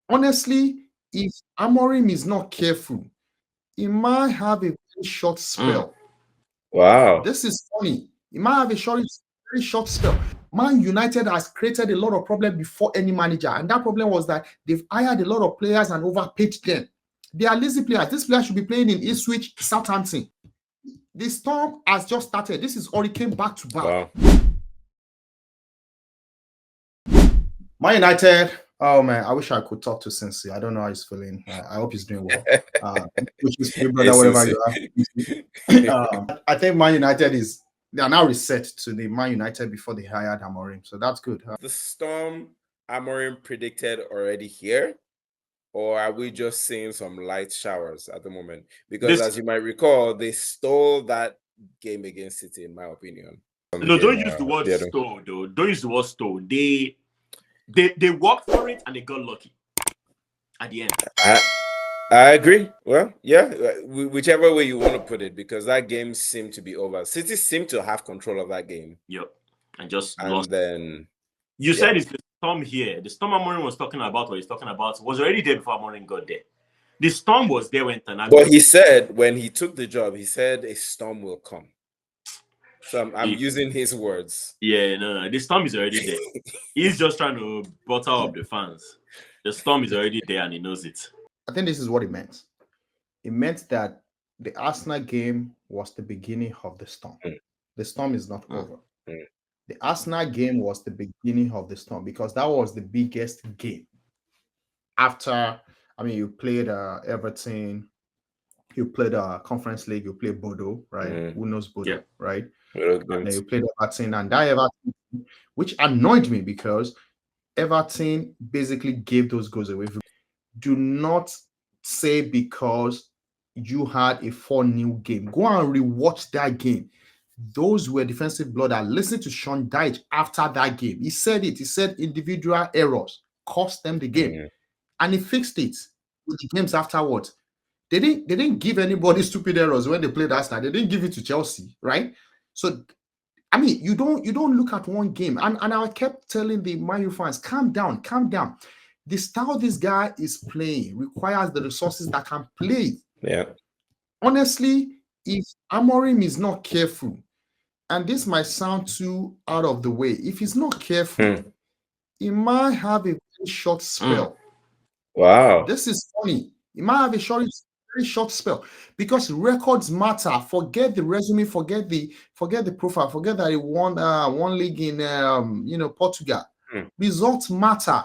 Honestly, if Amorim is not careful, he might have a very short spell. Wow. This is funny. He might have a very short spell. Man United has created a lot of problem before any manager, and that problem was that they've hired a lot of players and overpaid them. They are lazy players. These players should be playing in Ipswich, Southampton. The storm has just started. This is Hurricane back to back. Wow. Man United. Oh man, I wish I could talk to Cincy. I don't know how he's feeling. I hope he's doing well. Which is your brother, whatever you are. I think Man United they are now reset to the Man United before they hired Amorim, so that's good. The storm Amorim predicted already here, or are we just seeing some light showers at the moment? Because as you might recall, they stole that game against City, in my opinion. No, don't use the word stole, though. Don't use the word stole. They worked for it and they got lucky at the end. I agree. Well, yeah, whichever way you want to put it, because that game seemed to be over. City seemed to have control of that game. Yep, and just and lost. Then you said it's the storm here. The storm Amorim was talking about, or he's talking about, was already there before Amorim got there. The storm was there when Tanaka. But he said when he took the job, he said a storm will come. So I'm using his words. Yeah, no, the storm is already there. He's just trying to butter up the fans. The storm is already there and he knows it. I think this is what it meant. It meant that the Arsenal game was the beginning of the storm. The storm is not over. The Arsenal game was the beginning of the storm because that was the biggest game. After, you played Everton, you played Conference League, you played Bodo, right? Who knows Bodo, right? And then you played Everton, and that Everton, which annoyed me because Everton basically gave those goals away. Do not say because you had a 4-0 game. Go and rewatch that game. Those were defensive blooders. Listen to Sean Dyche after that game. He said it. He said individual errors cost them the game. And he fixed it with the games afterwards. They didn't give anybody stupid errors when they played Arsenal. They didn't give it to Chelsea, right? So, you don't look at one game. And I kept telling the Man U fans, calm down. The style this guy is playing requires the resources that can play. Yeah. Honestly, if Amorim is not careful, and this might sound too out of the way, if he's not careful, he might have a very short spell. Wow. This is funny. He might have a very short spell because records matter. Forget the resume, forget the profile, forget that he won one league in Portugal. Results matter.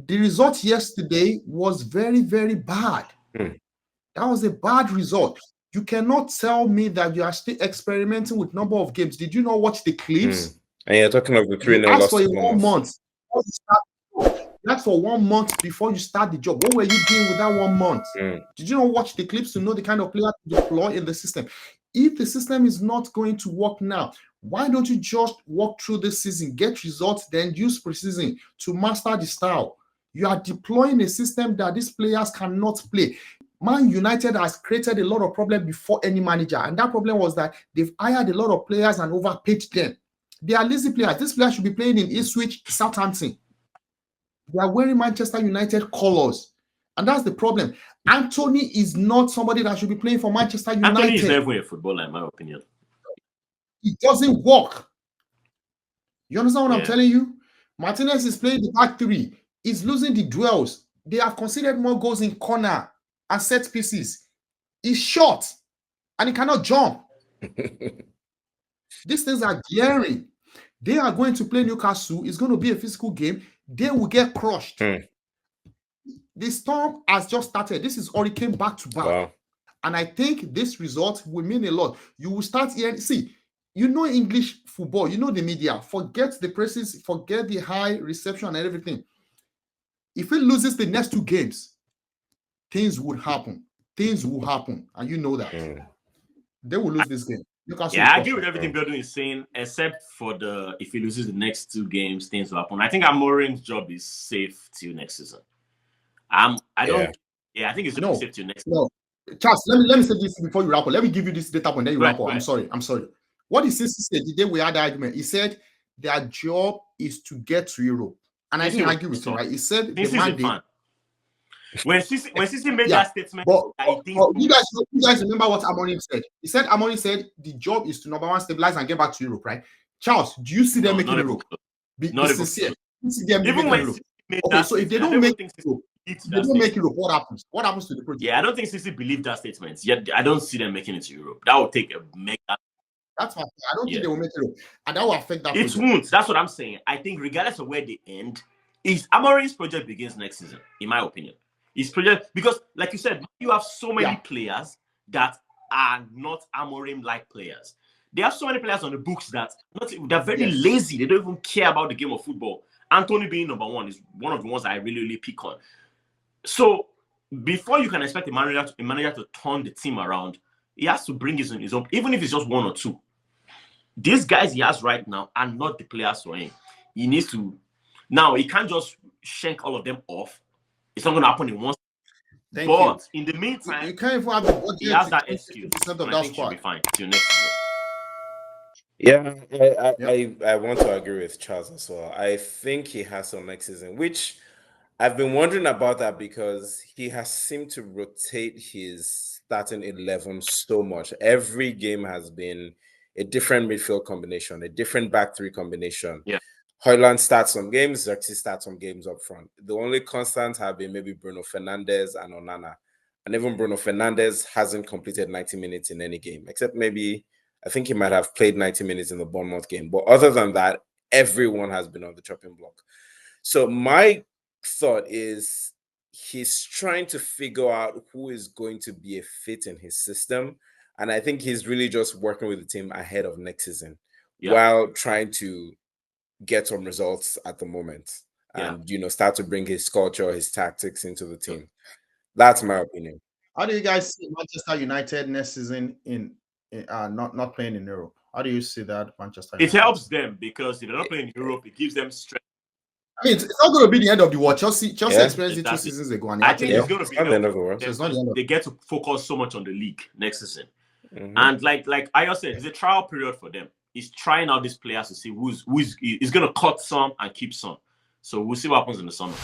The result yesterday was very, very bad. That was a bad result. You cannot tell me that you are still experimenting with number of games. Did you not watch the clips? And you're talking of the 3-0 loss for 1 month. That's for 1 month before you start the job. What were you doing with that 1 month? Did you not watch the clips to know the kind of player to deploy in the system? If the system is not going to work now, why don't you just walk through this season, get results, then use preseason to master the style? You are deploying a system that these players cannot play. Man United has created a lot of problem before any manager, and that problem was that they've hired a lot of players and overpaid them. They are lazy players. These players should be playing in Ipswich, Southampton. They are wearing Manchester United colors, and that's the problem. Anthony is not somebody that should be playing for Manchester United. Anthony is never a footballer, in my opinion. It doesn't work. You understand what I'm telling you? Martinez is playing the back three. He's losing the duels. They have conceded more goals in corner and set pieces. He's short and he cannot jump. These things are glaring. They are going to play Newcastle. It's going to be a physical game. They will get crushed. The storm has just started. This is Hurricane back to back. Wow. And I think this result will mean a lot. You will start hearing, English football, the media. Forget the presses, forget the high reception and everything. If it loses the next 2 games, things would happen. Things will happen. And you know that. They will lose this game. I agree with everything Biodun is saying, except for if he loses the next 2 games, things will happen. I think Amorim's job is safe till next season. I think it's going to be safe till next season. No. Charles, let me say this before you wrap up. Let me give you this data point, then you wrap up. Right. I'm sorry. What he said the day we had the argument, he said their job is to get to Europe. And I didn't argue with him, right? He said the mandate When Sisi made that statement, but you guys remember what Amorim said? He said Amorim said the job is to number one stabilize and get back to Europe, right? Charles, do you see them making Europe? Be sincere. You see them making Europe. Okay, so if they don't make Europe, what happens? What happens to the project? Yeah, I don't think Sisi believed that statement. Yet I don't see them making it to Europe. That would take a mega. That's my. I don't think they will make it, and that will affect that. It won't. That's what I'm saying. I think regardless of where they end, Amorim's project begins next season, in my opinion. His project, because like you said, you have so many players that are not Amorim-like players. They have so many players on the books that they're very lazy. They don't even care about the game of football. Anthony being number one is one of the ones I really pick on. So before you can expect a manager to turn the team around, he has to bring his own, even if it's just one or two. These guys he has right now are not the players for him. He needs to. Now, he can't just shank all of them off. It's not going to happen in one. But in the meantime, you can't even have the budget. He has that excuse. I think he'll be fine till next season. Yeah, I want to agree with Charles as well. I think he has some next season, which I've been wondering about that because he has seemed to rotate his starting 11 so much. Every game has been a different midfield combination, a different back three combination. Yeah. Højlund starts some games, Xerxes starts some games up front. The only constants have been maybe Bruno Fernandes and Onana. And even Bruno Fernandes hasn't completed 90 minutes in any game, except maybe, I think he might have played 90 minutes in the Bournemouth game. But other than that, everyone has been on the chopping block. So my thought is he's trying to figure out who is going to be a fit in his system. And I think he's really just working with the team ahead of next season while trying to get some results at the moment and, start to bring his culture, his tactics into the team. That's my opinion. How do you guys see Manchester United next season in not playing in Europe? How do you see that, Manchester United? It helps them because if they're not playing in Europe, it gives them strength. I mean, it's not going to be the end of the world. Chelsea experienced it 2 seasons ago. And I think it's going to be the end of the world. It's not the end of they get to focus so much on the league next season. Mm-hmm. And like Ayo said, it's a trial period for them. He's trying out these players to see who's going to cut some and keep some. So we'll see what happens in the summer.